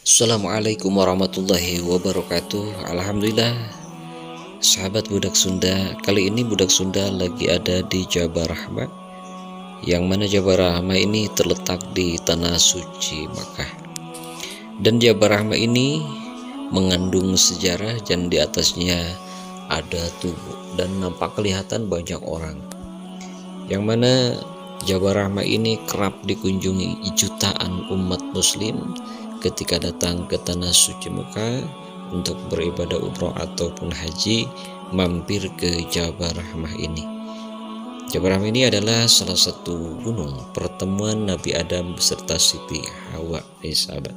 Assalamualaikum warahmatullahi wabarakatuh. Alhamdulillah, sahabat Budak Sunda. Kali ini Budak Sunda lagi ada di Jabal Rahmah, yang mana Jabal Rahmah ini terletak di tanah suci Makkah. Dan Jabal Rahmah ini mengandung sejarah, dan di atasnya ada tubuh dan nampak kelihatan banyak orang. Yang mana Jabal Rahmah ini kerap dikunjungi jutaan umat muslim ketika datang ke tanah suci Mekah untuk beribadah umroh ataupun haji, mampir ke Jabal Rahmah ini. Jabal Rahmah ini adalah salah satu gunung pertemuan Nabi Adam beserta Siti Hawa, sahabat.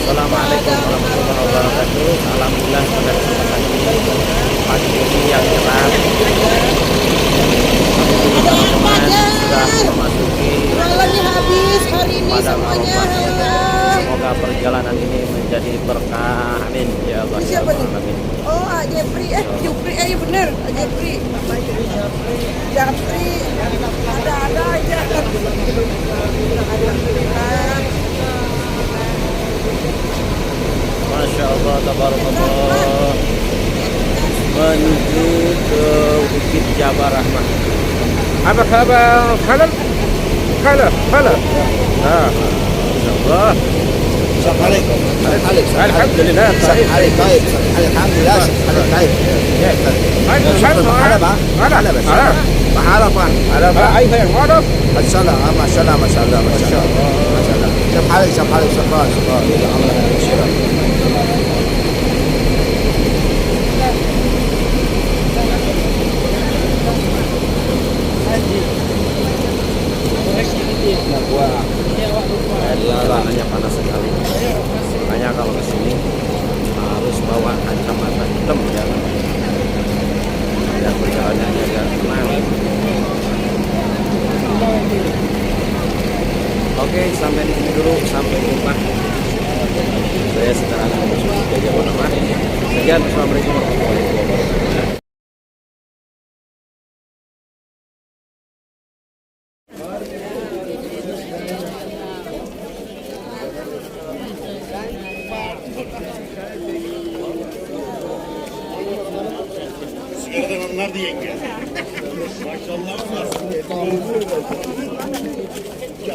Assalamualaikum warahmatullahi wabarakatuh. Alhamdulillah pada kesempatan ini pagi ini yang cerah, teman-teman sudah memasuki pada Arafah. Semoga perjalanan ini menjadi berkah, amin ya Allah ya alamin. Oh, Jepri, Jupri, bener, Jepri, Japri, ada aja. Masya Allah, tabarakallah, menuju ke Bukit Jabal Rahmah. Halal. Nah, insyaallah. Assalamualaikum. Alhamdulillah. عليك طيب. الحمد لله. طيب. عرفة. ما شاء الله ما شاء الله ما شاء الله ما شاء الله ما شاء الله. كيف حالك شكرا. Jalanannya panas sekali. Makanya kalau ke sini harus bawa kacamata hitam ya. Dan perjalanannya agak tenang. Oke, sampai di sini dulu, sampai jumpa. Saya sekarang akan menuju ke Jabal Rahmah. Sekian, assalamualaikum warahmatullahi wabarakatuh. Sigaradan onlar da yenge. Maşallah var.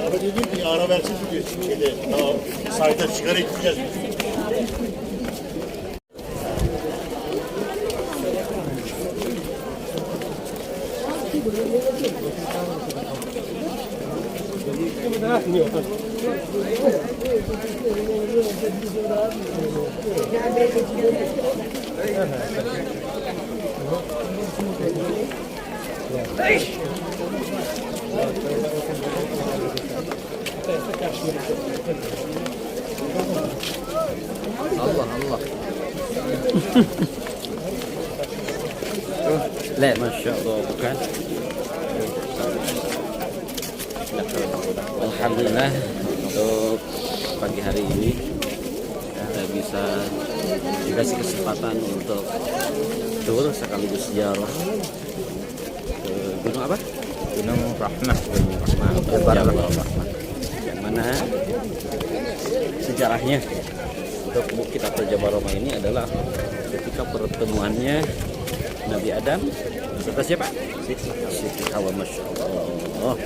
Abi dedim ki ara versin diyor. Şeyde, daha sahilde sigara içeceğiz. Allah. Lihat, Masya Allah, bukan? Alhamdulillah untuk pagi hari ini kita bisa dikasih kesempatan untuk tur sekaligus ziarah ke gunung apa? Gunung Rahmah. Jabal Rahmah. Yang mana sejarahnya untuk bukit atau Jabal Rahmah ini adalah ketika pertemuannya Nabi Adam beserta siapa? Siti Hawa, Masya Allah.